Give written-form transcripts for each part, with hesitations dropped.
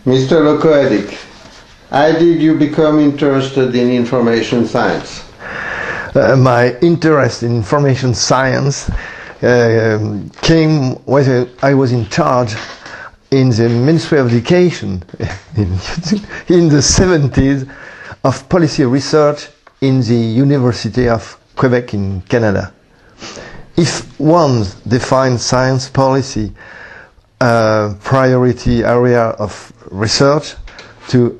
Mr. Coadic, how did you become interested in information science? My interest in information science came when I was in charge in the Ministry of Education in the 70s of policy research in the University of Quebec in Canada. If one defines science policy priority area of research to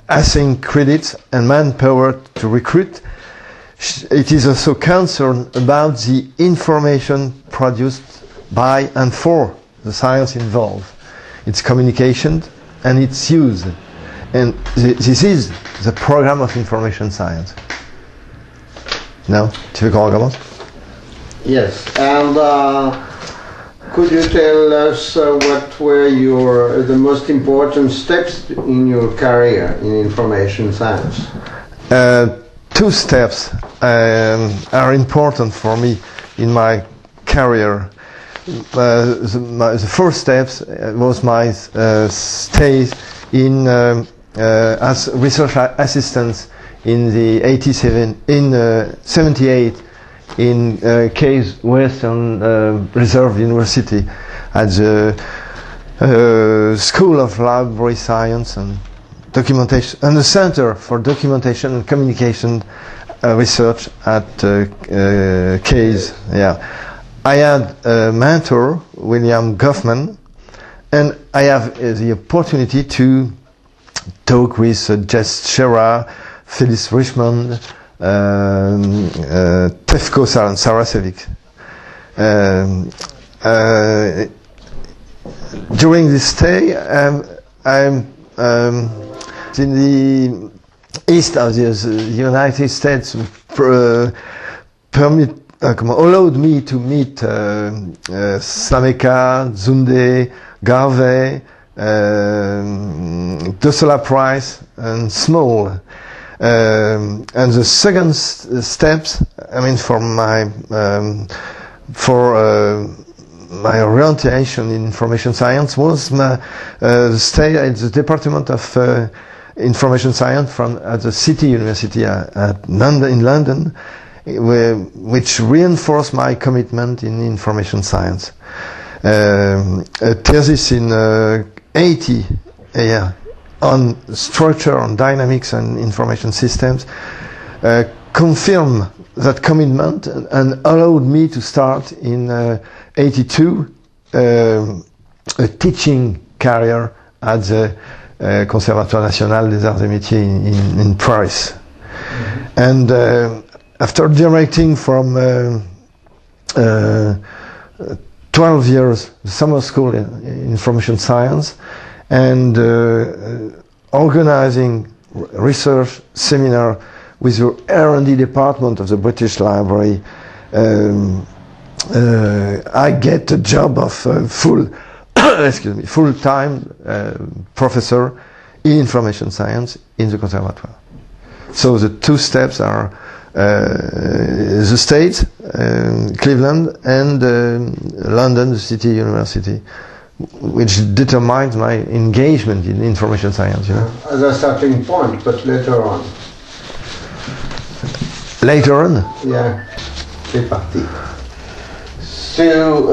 assign credits and manpower to recruit, it is also concerned about the information produced by and for the science involved, its communication and its use. And this is the program of information science. Now, tu veux qu'on recommence? Yes, and could you tell us what were the most important steps in your career in information science? Two steps are important for me in my career. The first step was my stay in as research assistant in the 78 in Case Western Reserve University at the School of Library Science and Documentation and the Center for Documentation and Communication Research at Case. Yeah, I had a mentor, William Goffman, and I have the opportunity to talk with Jess Scherer, Phyllis Richmond, Tefko Sarasevic. During this stay, I'm in the east of the United States, allowed me to meet Slameka, Zunde, Garvey, Dosola Price, and Small. And the second steps, I mean, for my orientation in information science was the stay at the Department of Information Science at the City University in London, which reinforced my commitment in information science. A thesis in 80 on structure, on dynamics and information systems confirmed that commitment and allowed me to start in 82 a teaching career at the Conservatoire National des Arts et Métiers in Paris. Mm-hmm. And after directing from 12 years the summer school in information science and organizing research seminar with the R&D department of the British Library, I get a job of full-time professor in information science in the Conservatoire. So the two steps are the States, Cleveland, and London, the City University, which determines my engagement in information science. You know? As a starting point, but later on. Later on? Yeah, c'est parti. So,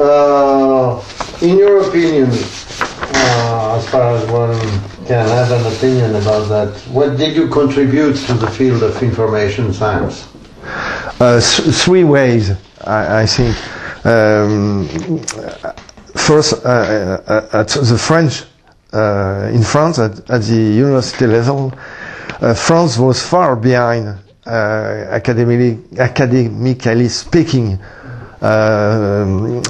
in your opinion, as far as one can have an opinion about that, what did you contribute to the field of information science? Three ways, I think. First, at the French, in France, at the university level, France was far behind, academically speaking, from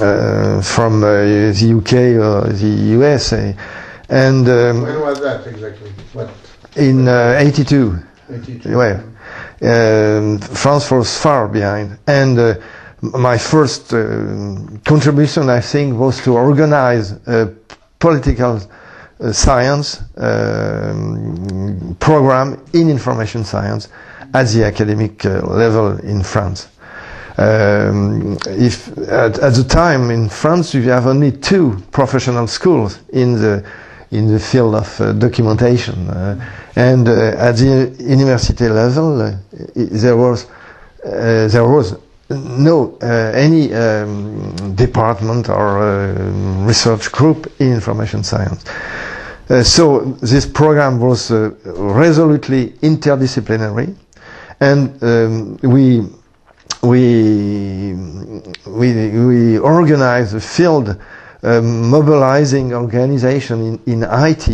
the UK or the USA. And when was that exactly? What? In 82. 82. Well, France was far behind, and my first contribution, I think, was to organize a political science program in information science at the academic level in France. If at the time in France you have only two professional schools in in the field of documentation. And at the university level, there was no any department or research group in information science. So this program was resolutely interdisciplinary, and we organized a field mobilizing organization in IT,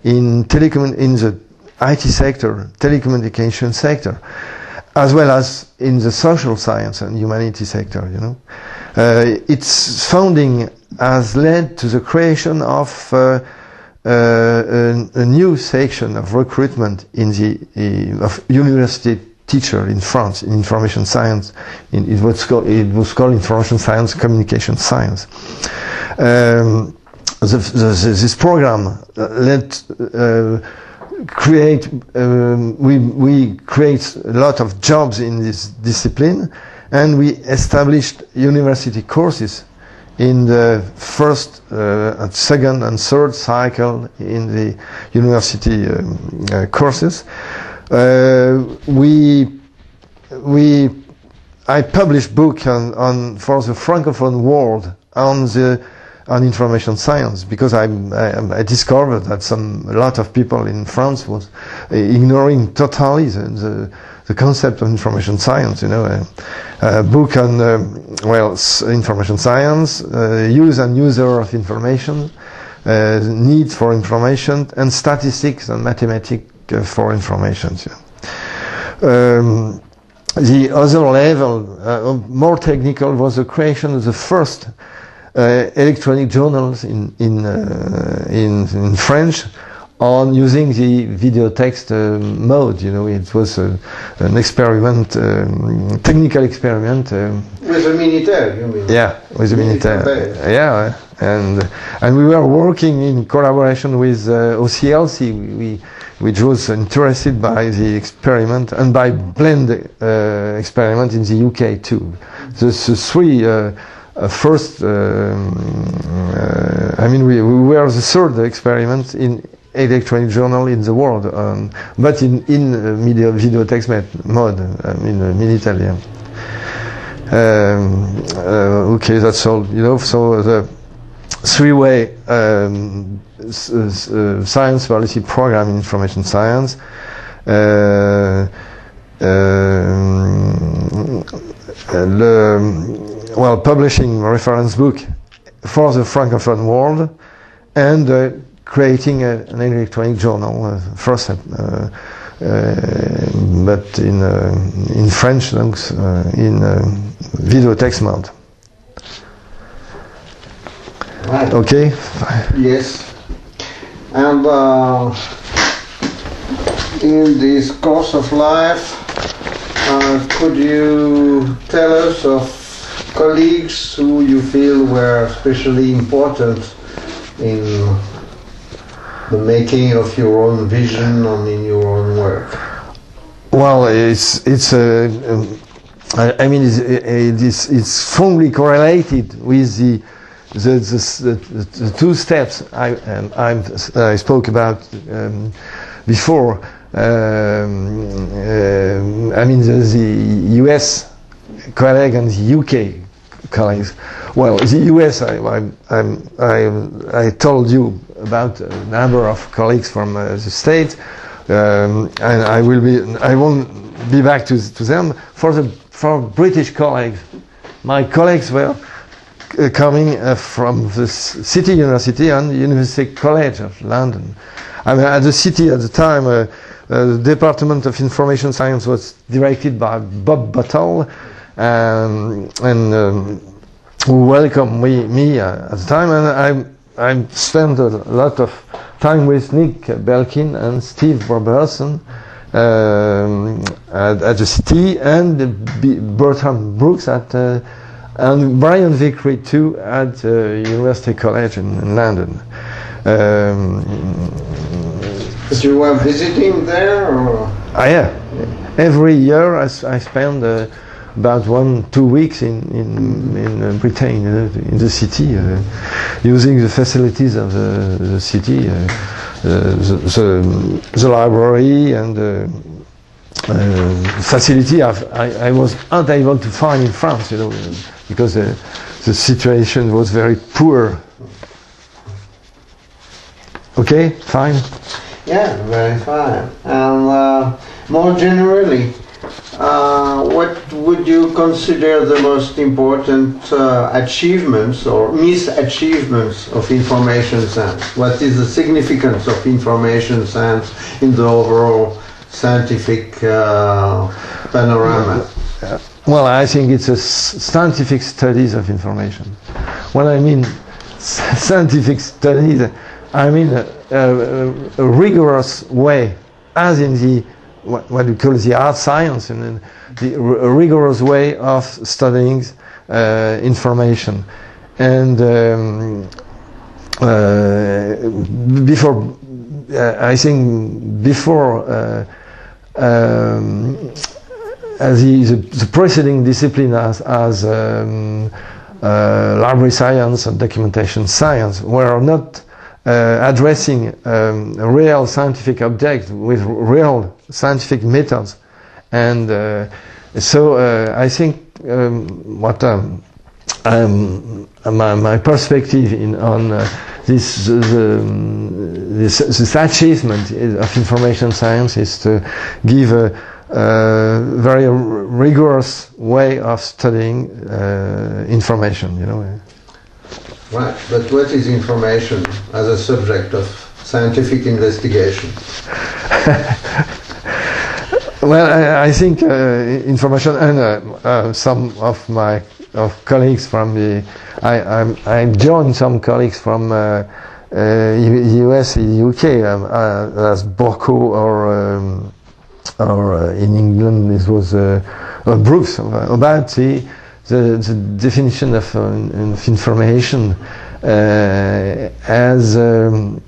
in the IT sector, telecommunication sector, as well as in the social science and humanity sector. You know, its founding has led to the creation of a new section of recruitment in the of university teacher in France in information science. It was called information science, communication science. This program led we create a lot of jobs in this discipline, and we established university courses in the first, second and third cycle in the university courses. I published book for the Francophone world on information science, because I discovered that a lot of people in France was ignoring totally the concept of information science. You know, a book on information science, use and user of information, need for information, and statistics and mathematics for information. The other level, more technical, was the creation of the first electronic journals in French on using the video text mode. You know, it was an experiment, technical experiment. With the Minitel, you mean? Yeah, with the Minitel. Yeah, and we were working in collaboration with OCLC, which was interested by the experiment and by blend experiment in the UK too. The three. First, we were the third experiment in electronic journal in the world, but in video text mode, in Minitel. Okay, that's all. You know, so the three-way science policy program in information science. Publishing reference book for the Francophone world, and creating an electronic journal, first, but in French, in video text mode. Right. Okay. Yes. And in this course of life, could you tell us of colleagues who you feel were especially important in the making of your own vision and in your own work? Well, it's strongly correlated with the two steps I spoke about before. The US colleague and the UK colleagues. Well, the US, I told you about a number of colleagues from the States, and I won't be back to them. For British colleagues, my colleagues were coming from the City University and University College of London. At the City at the time, the Department of Information Science was directed by Bob Buttle, and who welcomed me at the time, and I spent a lot of time with Nick Belkin and Steve Robertson at the City, and Bertram Brooks and Brian Vickery too at University College in London. But you were visiting there, or? Yeah. Every year I spend about 1-2 weeks in Britain, in the city, using the facilities of the city, the library and facility I was not able to find in France, because the situation was very poor. Okay, fine. Yeah, very fine. And more generally, what would you consider the most important achievements or misachievements of information science? What is the significance of information science in the overall scientific panorama? Well, I think it's a scientific studies of information. When I mean scientific studies, I mean a rigorous way, as in the what we call the art science, and the rigorous way of studying information. And before, I think before the preceding discipline as library science and documentation science were not addressing a real scientific object with real scientific methods, and so I think my perspective on this achievement of information science is to give a very rigorous way of studying information, Right, but what is information as a subject of scientific investigation? Well, I think information, and some of my colleagues from I joined some colleagues from US, UK, as Borco, or in England it was Brooks, about the definition of information as the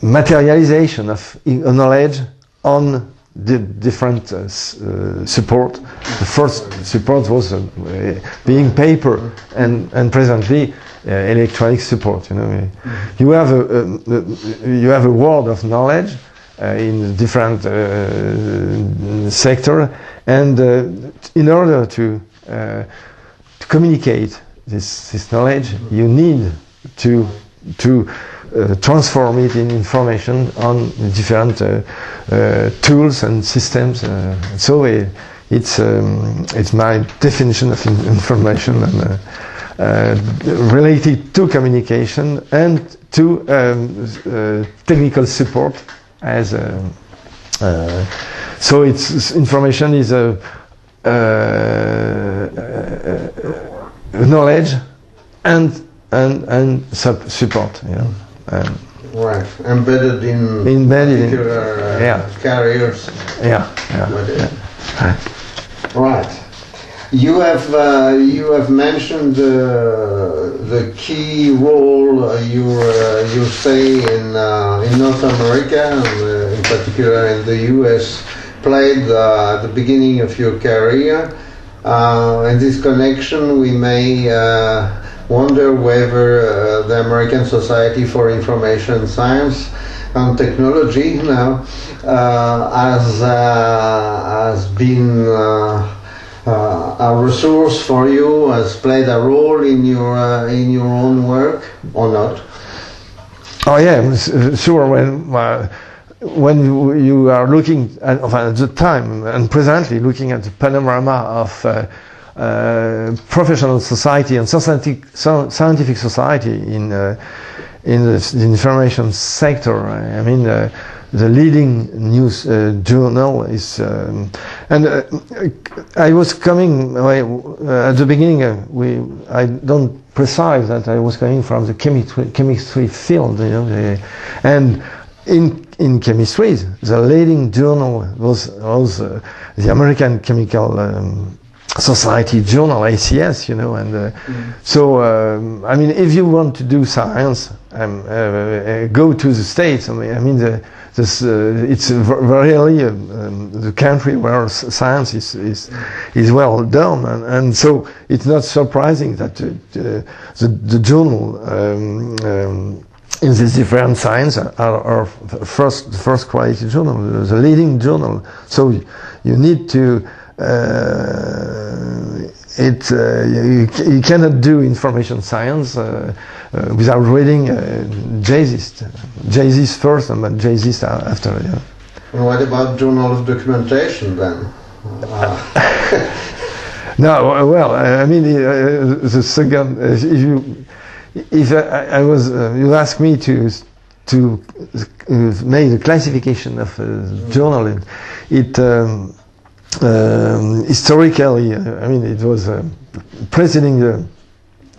materialization of knowledge on the different support. The first support was being paper, and presently electronic support. You have a world of knowledge in different sector, and in order to communicate this knowledge, you need to transform it in information on different tools and systems. So it's my definition of information, and related to communication and to technical support. As so, information is a knowledge and support. Right, embedded in particular carriers. Yeah. Right. You have mentioned the key role you say in North America, and in particular in the US, played at the beginning of your career. In this connection, we may wonder whether the American Society for Information Science and Technology now has been a resource for you, has played a role in your own work, or not? Oh yeah, sure. When you are looking at the time and presently looking at the panorama of professional society and scientific society in the information sector, I mean the leading news journal is, and I was coming at the beginning. I don't precise that I was coming from the chemistry field, and in chemistry, the leading journal was the American Chemical society journal, ACS, you know, and so I mean, if you want to do science, go to the States. I mean, it's really the country where science is well done, and so it's not surprising that the journal in these different science are first quality journal, the leading journal. So you need to. You cannot do information science without reading JSIS first and then JSIS after. Yeah. And what about journal of documentation then? No, well, I mean the second. If I was, you ask me to make a classification of journal, historically, I mean, it was preceding the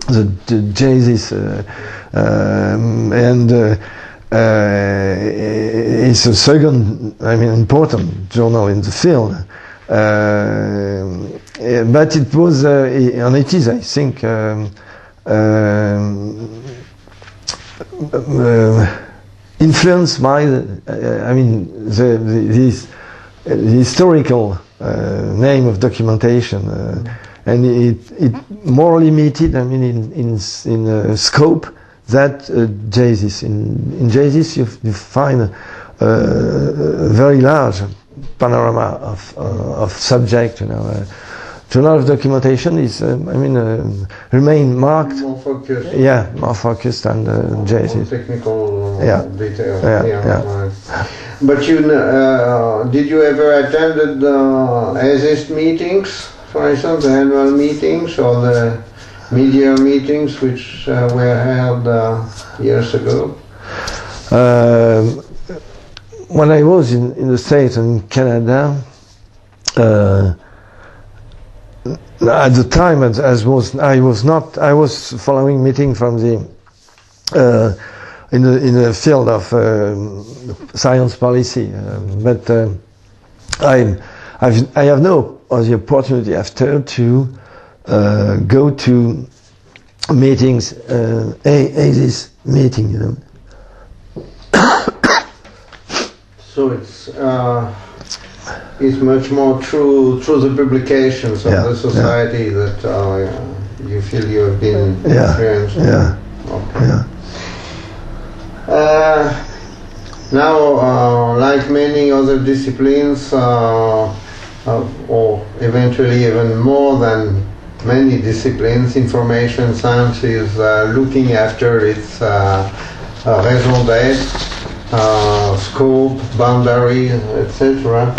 JSIS, and it's a second, I mean, important journal in the field. But it was, and it is, I think, influenced by, I mean, the historical name of documentation, and it more limited, I mean, in scope that JSIS. In JSIS you find a very large panorama of subject, you know. Journal of documentation is, I mean, remain marked. More focused. Yeah, more focused than JSIS. More technical detail. Yeah. Right. But did you ever attend the ASIS meetings, for instance, the annual meetings or the media meetings which were held years ago? When I was in the States and in Canada, at the time, I was following meeting from the in the field of science policy, but I have no the opportunity after to go to meetings, ASIS meeting, you know. So it's much more through the publications of the society that you feel you have been influenced. Yeah. Okay. Yeah. Now, like many other disciplines, or eventually even more than many disciplines, information science is looking after its raison d'être, scope, boundary, etc.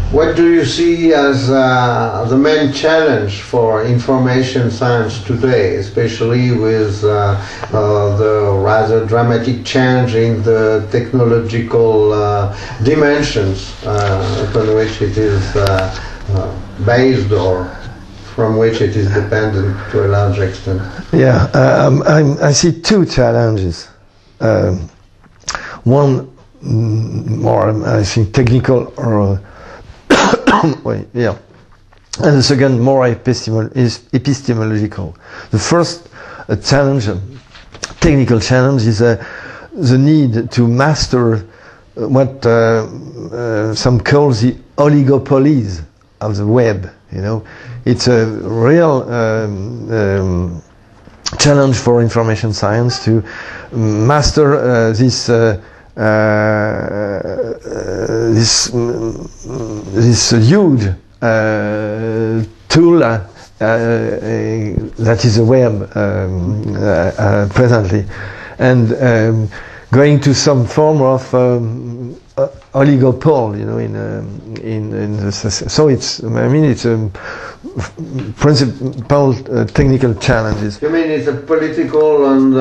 What do you see as the main challenge for information science today, especially with the rather dramatic change in the technological dimensions upon which it is based or from which it is dependent to a large extent? Yeah, I see two challenges. One more, I think, technical or and the second more epistemological. The first challenge, technical challenge, is the need to master what some call the oligopolies of the web. You know, it's a real challenge for information science to master this huge tool that is the web presently, and going to some form of oligopoly, you know, in the, so it's, I mean, it's a principal technical challenges. You mean it's a political and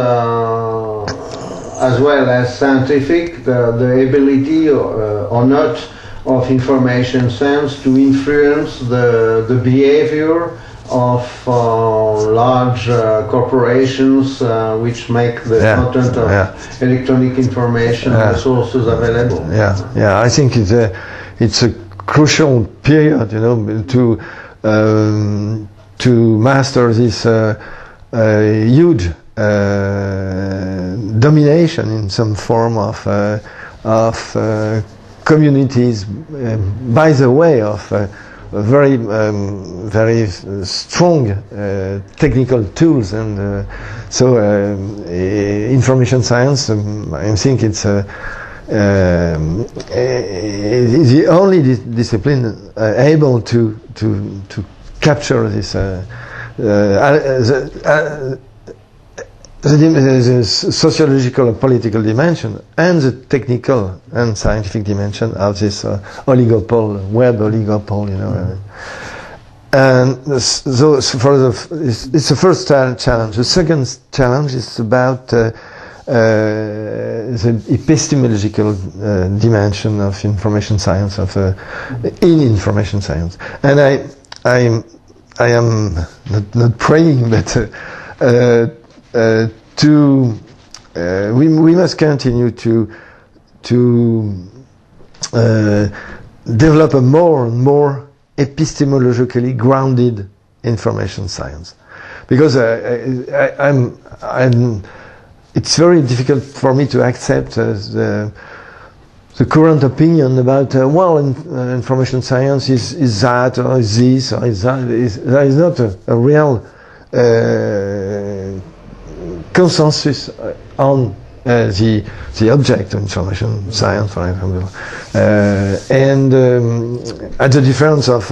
as well as scientific, the ability or not of information science to influence the behavior of large corporations which make the content of electronic information resources available. Yeah, I think it's a crucial period, you know, to master this huge domination in some form of communities, by the way of very very strong technical tools, and so information science, I think it's the only discipline able to capture this the sociological and political dimension and the technical and scientific dimension of this oligopole, web oligopole, you know. And so for it's the first challenge. The second challenge is about the epistemological dimension of information science, in information science. And I am not praying, but we must continue to develop a more and more epistemologically grounded information science, because it's very difficult for me to accept the current opinion about information science is that or is this or is that. There is not a real consensus on the object of information science, for example, and at the difference of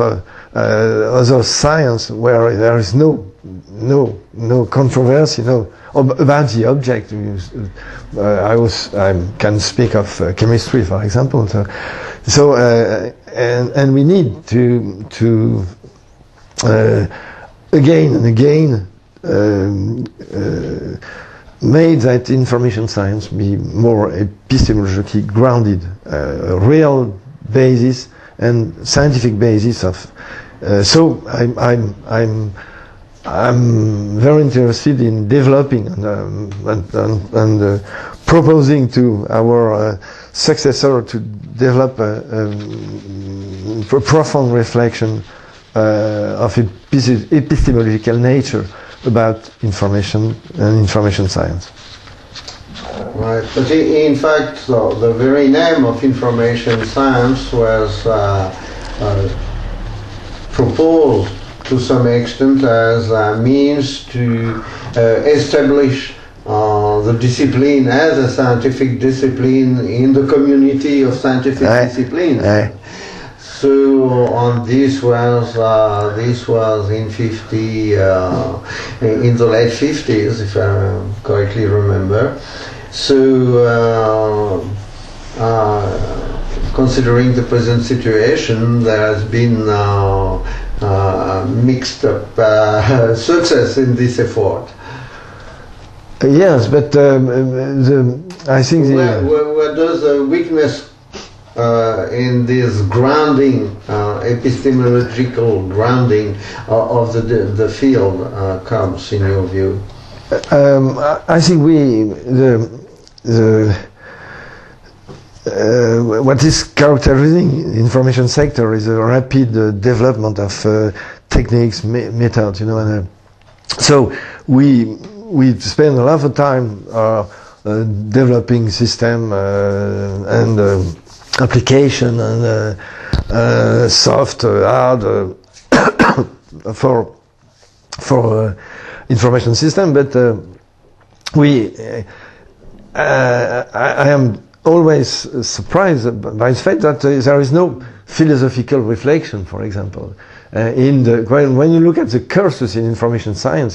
other science where there is no controversy, about the object. I can speak of chemistry, for example. So and we need to again and again made that information science be more epistemologically grounded, a real basis and scientific basis of. So I'm very interested in developing and proposing to our successor to develop a profound reflection of epistemological nature about information and information science. Right, but in fact, the very name of information science was proposed to some extent as a means to establish the discipline as a scientific discipline in the community of scientific disciplines. So on this was in the late 50s, if I correctly remember. So considering the present situation, there has been mixed up success in this effort. Yes, but I think where does the weakness in this grounding, epistemological grounding of the field comes, in your view? I think what is characterizing the information sector is a rapid development of techniques, methods, and so we spend a lot of time developing system and application and soft, hard for information system, but I am always surprised by the fact that there is no philosophical reflection, for example. When you look at the courses in information science,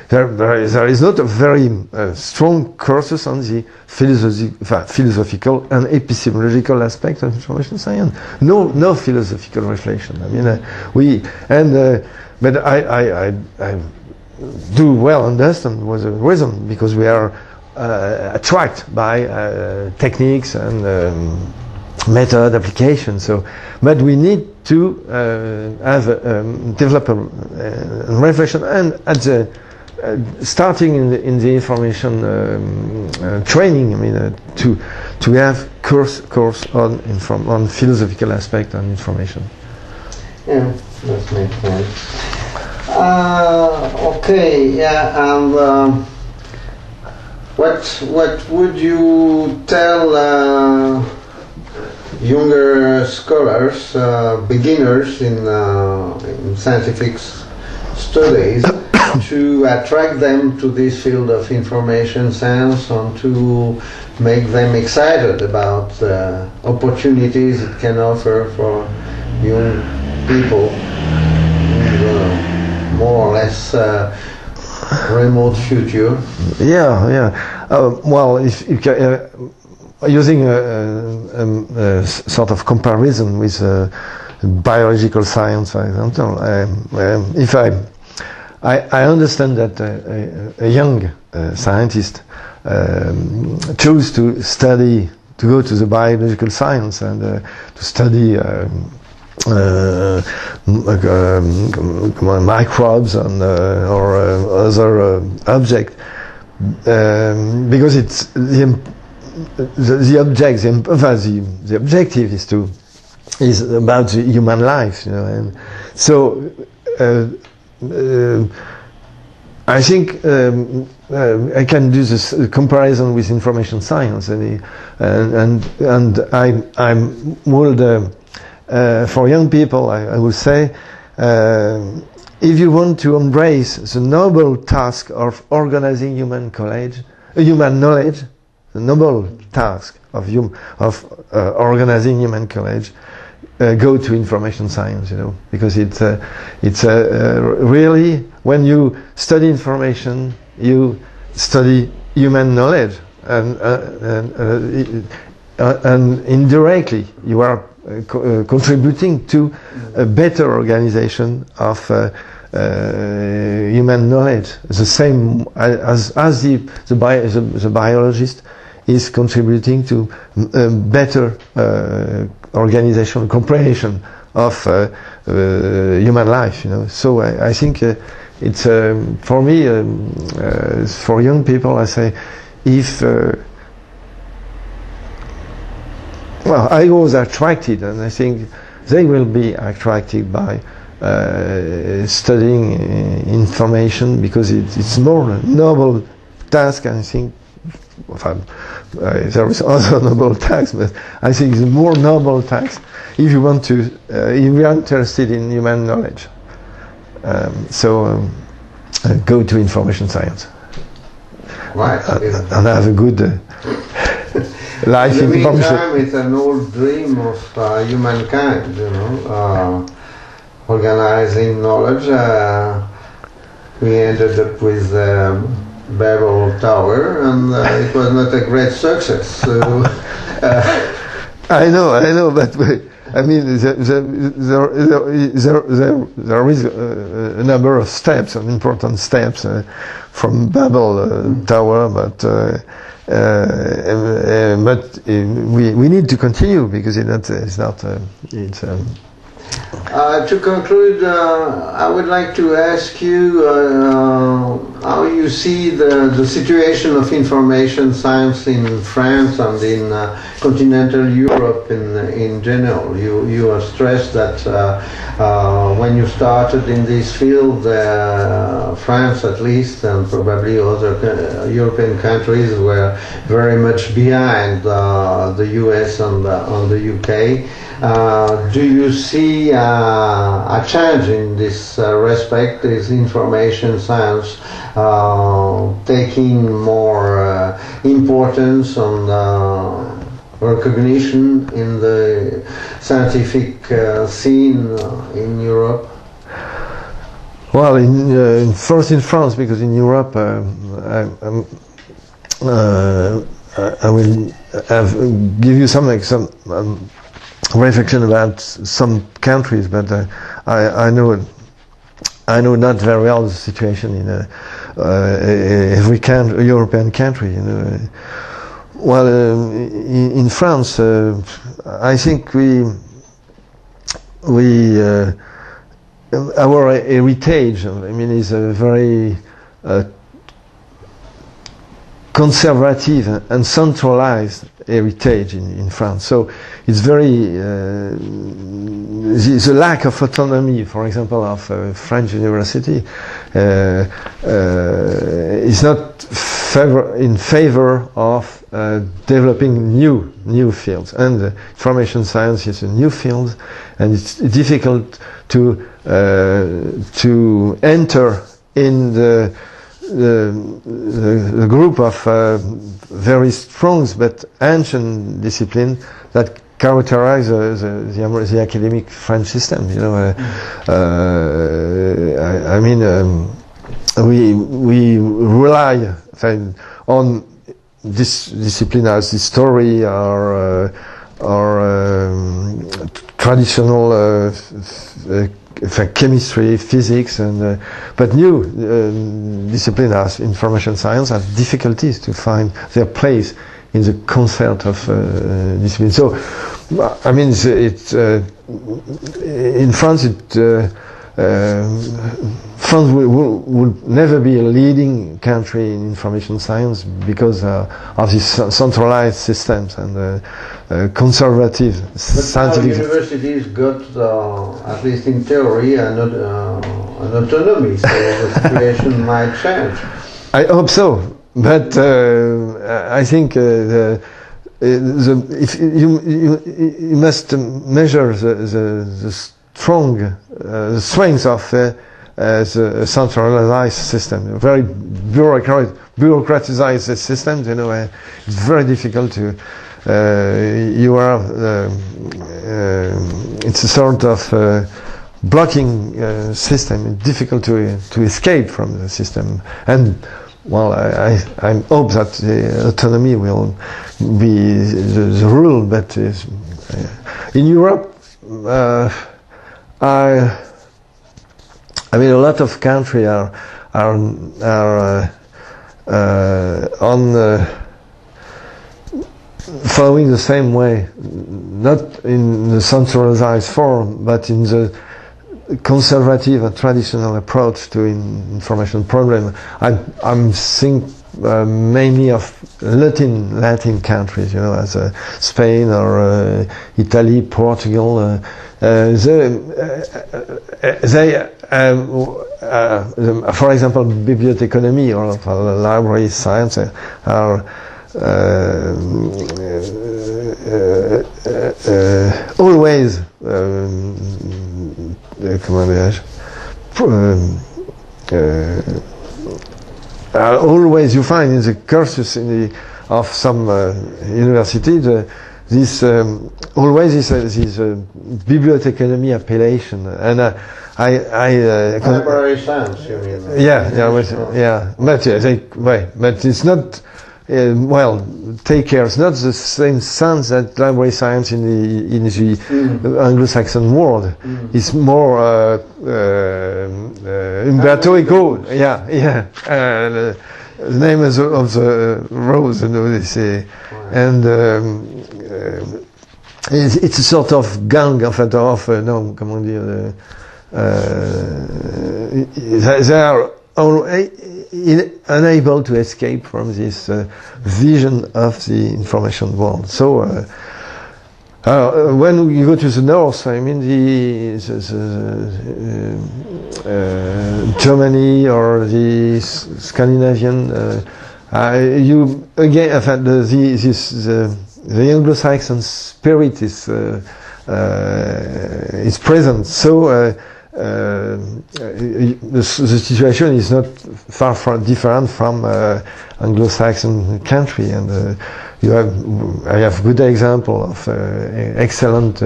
there is not a very strong courses on the philosophical and epistemological aspect of information science. No philosophical reflection. I mean, but I do well understand was a reason, because we are attracted by techniques and method application. So, but we need to develop a reflection, and at the starting in the information training. I mean, to have course on philosophical aspect and information. Yeah, that makes sense. Okay, yeah, and what would you tell younger scholars, beginners in scientific studies, to attract them to this field of information science and to make them excited about the opportunities it can offer for young people in the more or less remote future? Yeah. Well, if using a sort of comparison with biological science, for example, if I understand that a young scientist chose to go to the biological science and to study microbes and or other objects, because it's the objective is about the human life, and so I think I can do this comparison with information science, and I would for young people I would say, if you want to embrace the noble task of organizing human knowledge, the noble task of organizing human knowledge, go to information science, because it's really, when you study information, you study human knowledge, and indirectly you are contributing to a better organization of human knowledge, the same as the biologist is contributing to better organization, comprehension of human life. So I think it's for me, for young people, I say, if well, I was attracted, and I think they will be attracted by studying information, because it's more noble task. And I think there is other noble tasks, but I think it's a more noble task if you want to, if you are interested in human knowledge. So go to information science. Right. And have a good life in the information. meantime, it's an old dream of humankind, organizing knowledge. We ended up with Babel Tower, and it was not a great success. So, I know, but I mean, there is a number of steps, and important steps from Babel Tower, but we need to continue, because it's not. To conclude, I would like to ask you how you see the situation of information science in France and in continental Europe in general. You have stressed that when you started in this field, France at least, and probably other European countries, were very much behind the US and the UK. Do you see a change in this respect? Is information science taking more importance and recognition in the scientific scene in Europe? Well, first in France, because in Europe I will give you some reflection about some countries, but I know not very well the situation in every European country. Well, in France, I think our heritage, I mean, is a very conservative and centralized heritage in France. So it's very the lack of autonomy, for example, of French university is not in favor of developing new fields. And information science is a new field, and it's difficult to enter in the group of very strong but ancient discipline that characterize the academic French system. You know, we rely on this discipline as history or traditional chemistry, physics, and but new discipline as information science have difficulties to find their place in the concert of discipline. So, I mean, in France, France would never be a leading country in information science because of these centralized systems and conservative scientific. Universities got, at least in theory, an autonomy, so the situation might change. I hope so, but I think if you must measure the strength of the centralized system, a very bureaucratized system. You know, it's very difficult to. It's a sort of blocking system. It's difficult to escape from the system. And well, I hope that the autonomy will be the rule. But in Europe, I mean, a lot of countries are following the same way, not in the centralized form, but in the conservative and traditional approach to information problem. I'm thinking mainly of Latin countries, you know, as Spain or Italy, Portugal. For example, biblioteconomy or library science are always always you find in the cursus of some university this biblioteconomy appellation, and library science, you mean? But it's not. Well, take care. It's not the same sense that library science in the Anglo-Saxon world. It's more Umberto Eco. The name of the rose, you know, they say, and it's a sort of gang of no, comment dire. They are unable to escape from this vision of the information world. So when you go to the north, I mean Germany or the Scandinavian, you again, the Anglo-Saxon spirit is present. So. The situation is not far from different from Anglo-Saxon country, and I have good example of excellent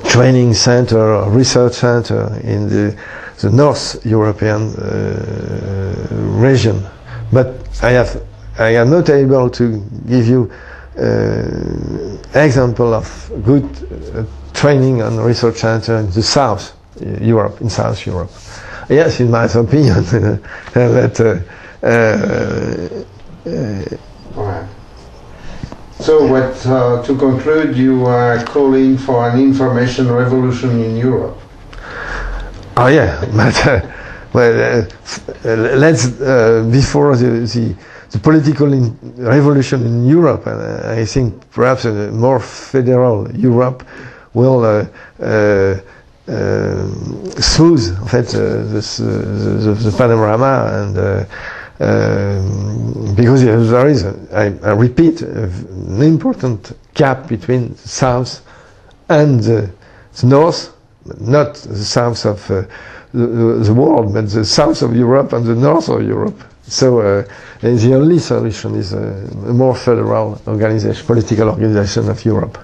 training center or research center in the North European region, but I am not able to give you example of good training and research center in the South Europe, in South Europe. Yes, in my opinion. But, all right. So, to conclude, you are calling for an information revolution in Europe. Oh yeah, but well, let's before the political revolution in Europe, and I think perhaps a more federal Europe will smooth en fait the panorama, and because there is, I repeat, an important gap between the south and the north, not the south of the world, but the south of Europe and the north of Europe. So the only solution is a more federal organization, political organization of Europe.